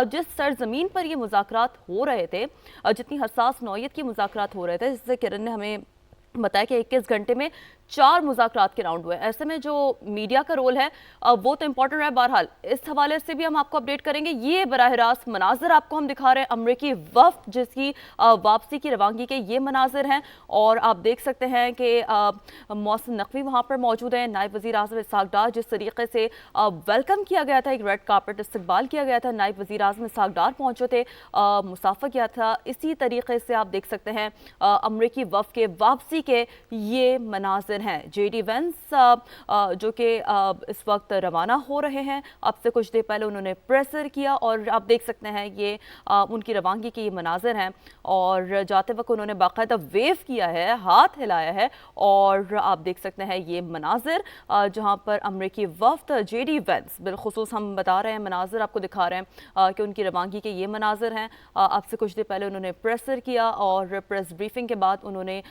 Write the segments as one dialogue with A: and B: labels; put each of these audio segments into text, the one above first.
A: जिस सरजमीन पर ये मुज़ाकरात हो रहे थे, जितनी हसास नौयत की मुज़ाकरात हो रहे थे, जिससे किरण ने हमें बताया कि 21 घंटे में 4 मुज़ाकरात के राउंड हुए। ऐसे में जो मीडिया का रोल है वो तो इम्पोर्टेंट है। बहरहाल इस हवाले से भी हम आपको अपडेट करेंगे। ये बराह रास्त मनाजिर आपको हम दिखा रहे हैं अमरीकी वफ़द जिसकी वापसी की रवानगी के ये मनाजिर हैं, और आप देख सकते हैं कि मोहसिन नकवी वहाँ पर मौजूद हैं। नायब वज़ीर आज़म इसहाक़ डार, जिस तरीके से वेलकम किया गया था, एक रेड कार्पेट इस्तकबाल किया गया था, नायब वज़ीर आज़म इसहाक़ डार पहुँचे थे, मुसाफ़ा किया था। इसी तरीके से आप देख सकते हैं अमरीकी वफ़द के वापसी के ये मनाजिर हैं। जेडी वेंस जो कि इस वक्त रवाना हो रहे हैं, अब से कुछ देर पहले उन्होंने प्रेसर किया, और आप देख सकते हैं ये उनकी रवानगी के ये मनाजिर हैं। और जाते वक्त उन्होंने बाकायदा वेव किया है, हाथ हिलाया है, और आप देख सकते हैं ये मनाजिर जहाँ पर अमरीकी वफ़द जेडी वेंस, बिलखुसूस हम बता रहे हैं मनाजिर आपको दिखा रहे हैं कि उनकी रवानगी के ये मनाजिर हैं। अब से कुछ देर पहले उन्होंने प्रेसर किया, और प्रेस ब्रीफिंग के बाद उन्होंने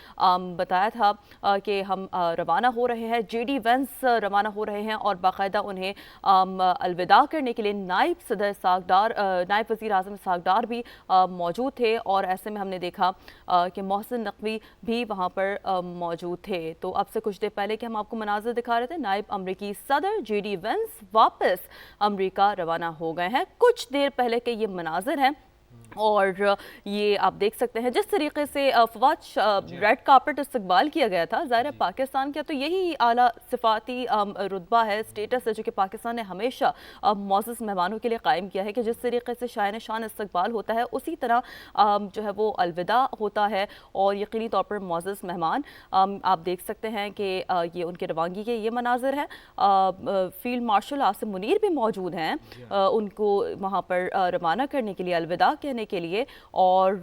A: बताया था कि हम रवाना हो रहे हैं। जेडी वेंस रवाना हो रहे हैं, और बाकायदा उन्हें अलविदा करने के लिए नायब सदर इसहाक़ डार, नायब वज़ीर आज़म इसहाक़ डार भी मौजूद थे। और ऐसे में हमने देखा कि मोहसिन नकवी भी वहाँ पर मौजूद थे। तो अब से कुछ देर पहले कि हम आपको मनाज़िर दिखा रहे थे, नायब अमरीकी सदर जेडी वेंस वापस अमरीका रवाना हो गए हैं। कुछ देर पहले के ये मनाज़िर हैं, और ये आप देख सकते हैं जिस तरीके से फवाद रेड कार्पेट इस्तकबाल किया गया था। ज़ाहिर है पाकिस्तान का तो यही आला सिफाती रुतबा है, स्टेटस है, जो कि पाकिस्तान ने हमेशा मोअज़्ज़ज़ मेहमानों के लिए कायम किया है कि जिस तरीके से शान शान इस्तकबाल होता है, उसी तरह जो है वो अलविदा होता है। और यकीनी तौर पर मोअज़्ज़ज़ मेहमान आप देख सकते हैं कि ये उनके रवानगी के ये मनाजिर हैं। फील्ड मार्शल आसिम मुनीर भी मौजूद हैं, उनको वहाँ पर रवाना करने के लिए, अलविदा कहने के लिए। और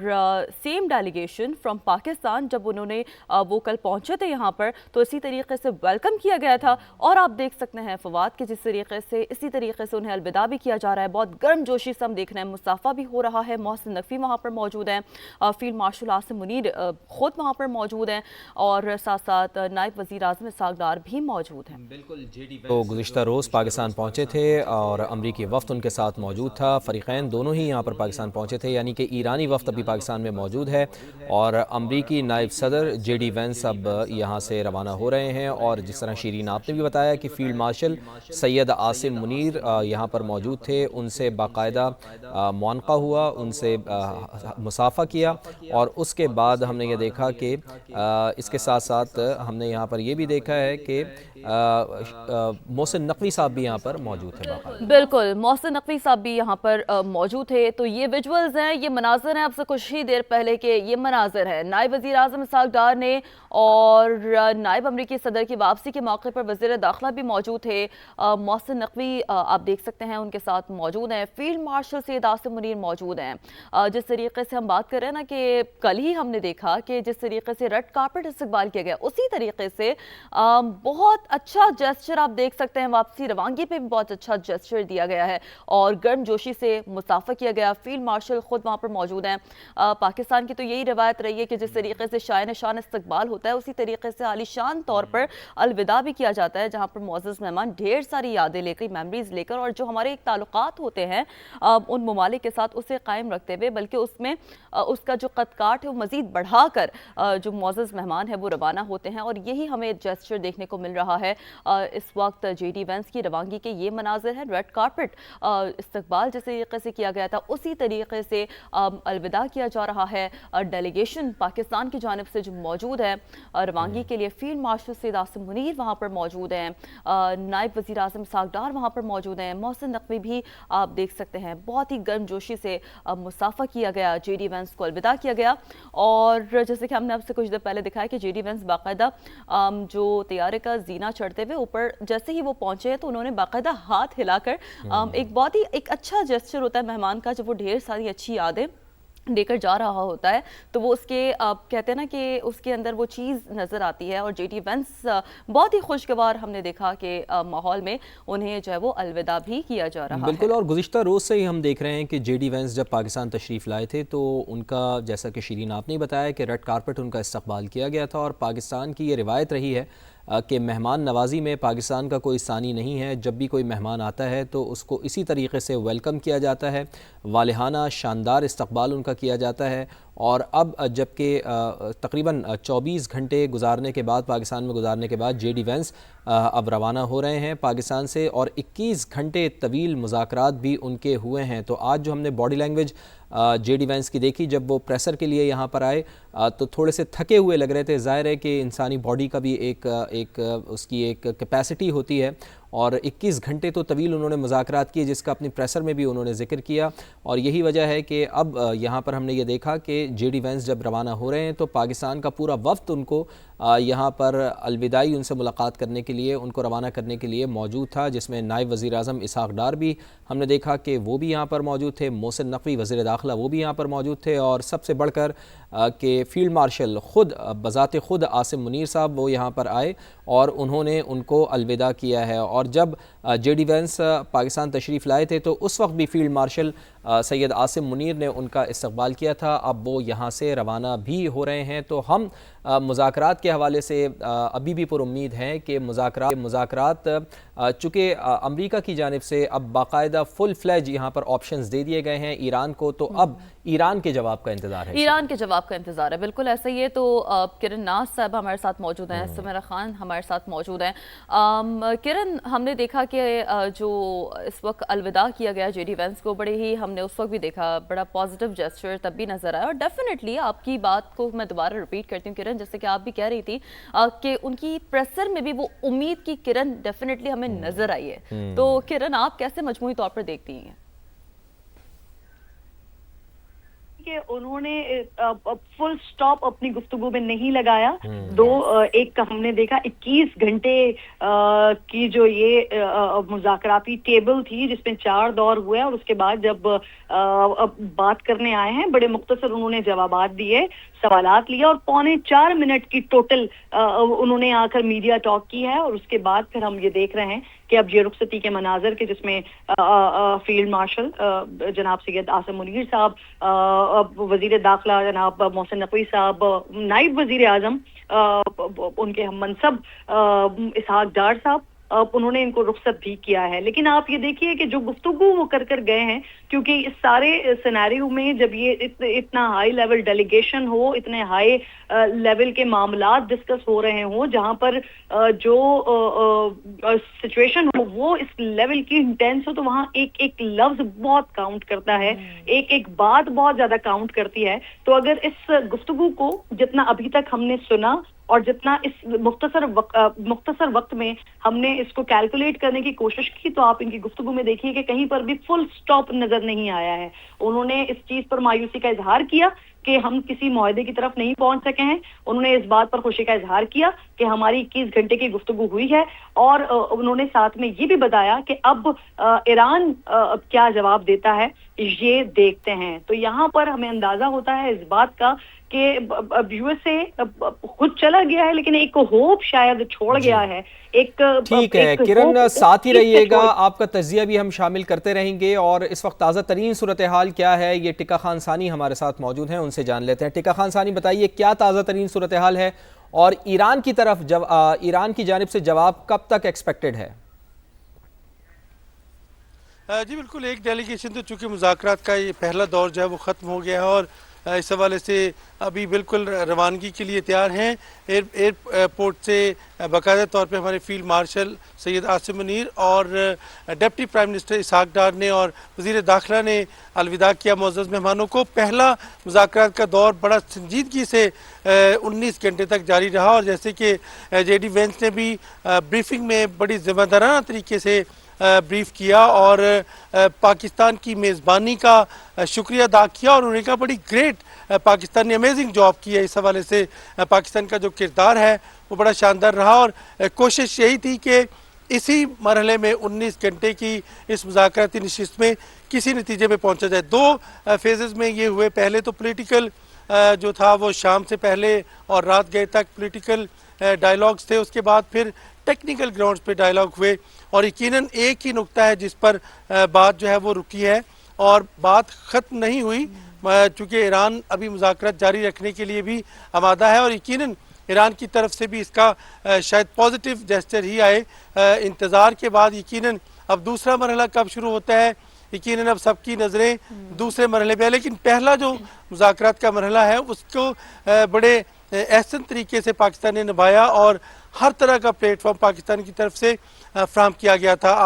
A: सेम डेलीगेशन फ्रॉम पाकिस्तान, जब उन्होंने वो कल पहुंचे थे यहाँ पर, तो इसी तरीके से वेलकम किया गया था। और आप देख सकते हैं फवाद के जिस तरीके से, इसी तरीके से उन्हें अलविदा भी किया जा रहा है। बहुत गर्म जोशी से हम देख रहे हैं, मुसाफा भी हो रहा है। मोहसिन नकवी वहाँ पर मौजूद हैं, फील्ड मार्शल आसिम मुनीर खुद वहाँ पर मौजूद हैं, और साथ साथ नायब वज़ीर आज़म इसहाक़ डार भी मौजूद हैं।
B: बिल्कुल, तो गुज़िश्ता रोज़ पाकिस्तान पहुँचे थे और अमरीकी वफ़द उनके साथ मौजूद था। फ़रीक़ैन दोनों ही यहाँ पर पाकिस्तान पहुँचे थे, यानी कि ईरानी वफ़द अभी पाकिस्तान में मौजूद है, और अमरीकी नायब सदर जेडी वेंस अब यहाँ से रवाना हो रहे हैं। और जिस तरह शीरीन आपने भी बताया कि फ़ील्ड मार्शल सैयद आसिम मुनीर यहाँ पर मौजूद थे, उनसे बाकायदा मुआनक़ा हुआ, उनसे मुसाफ़ा किया। और उसके बाद हमने ये देखा कि इसके साथ साथ हमने यहाँ पर ये भी देखा है कि मोहसिन नकवी साहब भी यहाँ पर मौजूद थे।
A: बिल्कुल, मोहसिन नकवी साहब भी यहाँ पर मौजूद थे। तो ये विजुअल्स हैं, ये मनाज़िर हैं, अब से कुछ ही देर पहले के ये मनाज़िर हैं। नायब वज़ीर आज़म इसहाक़ डार ने और नायब अमरीकी सदर की वापसी के मौके पर वज़ीर दाखिला भी मौजूद थे। मोहसिन नकवी आप देख सकते हैं उनके साथ मौजूद हैं। फील्ड मार्शल सैयद आसिम मुनीर मौजूद हैं। जिस तरीके से हम बात कर रहे हैं ना कि कल ही हमने देखा कि जिस तरीके से रेड कार्पेट इस्तकबाल किया गया, उसी तरीके से बहुत अच्छा जेस्चर आप देख सकते हैं। वापसी रवानगी पे भी बहुत अच्छा जेस्चर दिया गया है, और गर्म जोशी से मुसाफा किया गया। फील्ड मार्शल खुद वहाँ पर मौजूद हैं। पाकिस्तान की तो यही रवायत रही है कि जिस तरीके से शान शान इस्तकबाल होता है, उसी तरीके से आलीशान तौर पर अलविदा भी किया जाता है, जहाँ पर मुअज़्ज़ज़ मेहमान ढेर सारी यादें लेकर, मेमोरीज लेकर, और जो हमारे एक ताल्लुकात होते हैं उन ममालिक के साथ, उसे कायम रखते हुए, बल्कि उसमें उसका जो कदकाठ है वो मज़ीद बढ़ाकर जो मुअज़्ज़ज़ मेहमान है वो रवाना होते हैं। और यही हमें जेस्चर देखने को मिल रहा है इस वक्त। जेडी वेंस की रवानगी के ये मनाजिर है। रेड कार्पेट इस्तकबाल जिस तरीके से किया गया था, उसी तरीके से अलविदा किया जा रहा है। डेलीगेशन पाकिस्तान की जानिब से जो मौजूद है रवानगी के लिए, फील्ड मार्शल सैयद आसिम मुनीर वहाँ पर मौजूद हैं, नायब वज़ीर आज़म इसहाक़ डार वहाँ पर मौजूद हैं, मोहसिन नकवी भी आप देख सकते हैं। बहुत ही गर्मजोशी से मुसाफ़ा किया गया, जेडी वेंस को अलविदा किया गया। और जैसे कि हमने आपसे कुछ देर पहले दिखाया कि जेडी वेंस बाकायदा जो तैयारे का जीना चढ़ते हुए ऊपर जैसे ही वो पहुंचे हैं, तो उन्होंने बाकायदा हाथ हिलाकर एक बहुत ही एक अच्छा जेस्चर होता है मेहमान का, जब वो ढेर सारी अच्छी यादें लेकर जा रहा होता है, तो वो उसके कहते हैं ना कि उसके अंदर वो चीज़ नज़र आती है। और जेडी वेंस बहुत ही खुशगवार हमने देखा कि माहौल में उन्हें जो है वो अलविदा भी किया जा रहा है।
B: बिल्कुल, और गुज़िश्ता रोज़ से ही हम देख रहे हैं कि जेडी वेंस जब पाकिस्तान तशरीफ़ लाए थे, तो उनका, जैसा कि शीरीन आपने बताया, कि रेड कारपेट उनका इस्तकबाल किया गया था। और पाकिस्तान की ये रिवायत रही है کہ مہمان نوازی میں پاکستان کا کوئی ثانی نہیں ہے. جب بھی کوئی مہمان آتا ہے تو اس کو اسی طریقے سے ویلکم کیا جاتا ہے, والہانہ شاندار استقبال ان کا کیا جاتا ہے. اور اب جب کہ تقریباً 24 گھنٹے گزارنے کے بعد, پاکستان میں گزارنے کے بعد, جے ڈی وینس اب روانہ ہو رہے ہیں پاکستان سے, اور 21 گھنٹے طویل مذاکرات بھی ان کے ہوئے ہیں. تو آج جو ہم نے body language J D Vance کی دیکھی, جب وہ پریسر کے لیے یہاں پر آئے تو تھوڑے سے تھکے ہوئے لگ رہے تھے. ظاہر ہے کہ انسانی باڈی کا بھی ایک اس کی ایک کیپیسٹی ہوتی ہے, اور 21 گھنٹے تو طویل انہوں نے مذاکرات کیے, جس کا اپنی پریسر میں بھی انہوں نے ذکر کیا. اور یہی وجہ ہے کہ اب یہاں پر ہم نے یہ دیکھا کہ جے ڈی وینس جب روانہ ہو رہے ہیں تو پاکستان کا پورا وفد ان کو یہاں پر الوداعی ان سے ملاقات کرنے کے لیے, ان کو روانہ کرنے کے لیے موجود تھا, جس میں نائب وزیر اعظم اسحاق ڈار بھی ہم نے دیکھا کہ وہ بھی یہاں پر موجود تھے, محسن نقوی وزیر داخلہ وہ بھی یہاں پر موجود تھے, اور سب سے بڑھ کر کہ فیلڈ مارشل خود بذات خود عاصم منیر صاحب وہ یہاں پر آئے اور انہوں نے ان کو الوداع کیا ہے. اور جب جے ڈی وینس پاکستان تشریف لائے تھے تو اس وقت بھی فیلڈ مارشل سید عاصم منیر نے ان کا استقبال کیا تھا. اب وہ یہاں سے روانہ بھی ہو رہے ہیں. تو ہم مذاکرات کے حوالے سے ابھی بھی پر امید ہیں کہ مذاکرات چونکہ امریکہ کی جانب سے اب باقاعدہ فل فلیج یہاں پر آپشنز دے دیے گئے ہیں ایران کو, تو اب ایران کے جواب کا انتظار ہے.
A: ایران کے جواب کا انتظار ہے, بالکل ایسا ہی ہے. تو کرن ناز صاحب ہمارے ساتھ موجود ہیں, سمیرہ خان ہمارے ساتھ موجود ہیں. کرن, ہم نے دیکھا کہ جو اس وقت الوداع کیا گیا جے ڈی وینس کو, بڑے ہی ہم نے اس وقت بھی دیکھا بڑا پازیٹیو جیسچر تب بھی نظر آیا. اور ڈیفینیٹلی آپ کی بات کو میں دوبارہ ریپیٹ کرتی ہوں کرن, جیسے کہ آپ بھی کہہ رہی تھی کہ ان کی پریسر میں بھی وہ امید کی کرن ڈیفینیٹلی ہمیں نظر آئی ہے. تو کرن, آپ کیسے مجموعی طور پر دیکھتی ہیں؟
C: کہ انہوں نے فل سٹاپ اپنی گفتگو میں نہیں لگایا. ایک ہم نے دیکھا 21 گھنٹے کی جو یہ مذاکراتی ٹیبل تھی جس میں 4 دور ہوئے, اور اس کے بعد جب بات کرنے آئے ہیں بڑے مختصر انہوں نے جوابات دیے, سوالات لیا, اور 3.25 منٹ کی ٹوٹل انہوں نے آ کر میڈیا ٹاک کی ہے. اور اس کے بعد پھر ہم یہ دیکھ رہے ہیں کہ اب یہ رخصتی کے مناظر کے جس میں فیلڈ مارشل جناب سید عاصم منیر صاحب, وزیر داخلہ جناب محسن نقوی صاحب, نائب وزیر اعظم ان کے ہم منصب اسحاق ڈار صاحب, انہوں نے ان کو رخصت بھی کیا ہے. لیکن آپ یہ دیکھیے کہ جو گفتگو وہ کر گئے ہیں, کیونکہ اس سارے سینیریو میں جب یہ اتنا ہائی لیول ڈیلیگیشن ہو, اتنے ہائی لیول کے معاملات ڈسکس ہو رہے ہوں, جہاں پر جو سچویشن ہو وہ اس لیول کی انٹینس ہو, تو وہاں ایک ایک لفظ بہت کاؤنٹ کرتا ہے, ایک ایک بات بہت زیادہ کاؤنٹ کرتی ہے. تو اگر اس گفتگو کو جتنا ابھی تک ہم نے سنا اور جتنا اس مختصر وقت میں ہم نے اس کو کیلکولیٹ کرنے کی کوشش کی, تو آپ ان کی گفتگو میں دیکھیے کہ کہیں پر بھی فل سٹاپ نظر نہیں آیا ہے. انہوں نے اس چیز پر مایوسی کا اظہار کیا کہ ہم کسی معاہدے کی طرف نہیں پہنچ سکے ہیں. انہوں نے اس بات پر خوشی کا اظہار کیا کہ ہماری 21 گھنٹے کی گفتگو ہوئی ہے, اور انہوں نے ساتھ میں یہ بھی بتایا کہ اب ایران کیا جواب دیتا ہے یہ دیکھتے ہیں. تو یہاں پر ہمیں اندازہ ہوتا ہے اس بات کا کہ یو ایس اے خود چلا گیا ہے, لیکن ایک ہوپ شاید چھوڑ گیا ہے.
B: ٹھیک ہے کرن, ساتھ ہی رہیے گا, آپ کا تجزیہ بھی ہم شامل کرتے رہیں گے. اور اس وقت تازہ ترین صورتحال کیا ہے, یہ ٹکا خان ثانی ہمارے ساتھ موجود ہیں, ان سے جان لیتے ہیں. ٹکا خان ثانی, بتائیے کیا تازہ ترین صورتحال ہے, اور ایران کی طرف ایران کی جانب سے جواب کب تک ایکسپیکٹڈ ہے؟
D: جی بالکل, ایک ڈیلیگیشن تو چونکہ مذاکرات کا یہ پہلا دور جو ہے وہ ختم ہو گیا ہے, اور اس حوالے سے ابھی بالکل روانگی کے لیے تیار ہیں. ایئرپورٹ سے باقاعدہ طور پہ ہمارے فیلڈ مارشل سید عاصم منیر اور deputy prime minister Ishaq Dar نے اور وزیر داخلہ نے الوداع کیا معزز مہمانوں کو. پہلا مذاکرات کا دور بڑا سنجیدگی سے 19 گھنٹے تک جاری رہا, اور جیسے کہ جے ڈی وینس نے بھی بریفنگ میں بڑی ذمہ دارانہ طریقے سے بریف کیا اور پاکستان کی میزبانی کا شکریہ ادا کیا, اور انہوں نے کہا بڑی گریٹ, پاکستان نے امیزنگ جاب کی ہے. اس حوالے سے پاکستان کا جو کردار ہے وہ بڑا شاندار رہا, اور کوشش یہی تھی کہ اسی مرحلے میں 19 گھنٹے کی اس مذاکراتی نشست میں کسی نتیجے میں پہنچا جائے. 2 فیزز میں یہ ہوئے. پہلے تو پولیٹیکل جو تھا وہ شام سے پہلے اور رات گئے تک پولیٹیکل ڈائیلاگز تھے, اس کے بعد پھر ٹیکنیکل گراؤنڈز پہ ڈائیلاگ ہوئے, اور یقیناً ایک ہی نقطہ ہے جس پر بات جو ہے وہ رکی ہے, اور بات ختم نہیں ہوئی چونکہ ایران ابھی مذاکرات جاری رکھنے کے لیے بھی آمادہ ہے, اور یقیناً ایران کی طرف سے بھی اس کا شاید پازیٹیو جیسچر ہی آئے. انتظار کے بعد یقیناً اب دوسرا مرحلہ کب شروع ہوتا ہے، یقیناً اب سب کی نظریں دوسرے مرحلے پہ ہے. لیکن پہلا جو مذاکرات کا مرحلہ ہے اس کو بڑے احسن طریقے سے پاکستان نے نبھایا اور ہر طرح کا پلیٹ فارم پاکستان کی طرف سے فراہم کیا گیا تھا.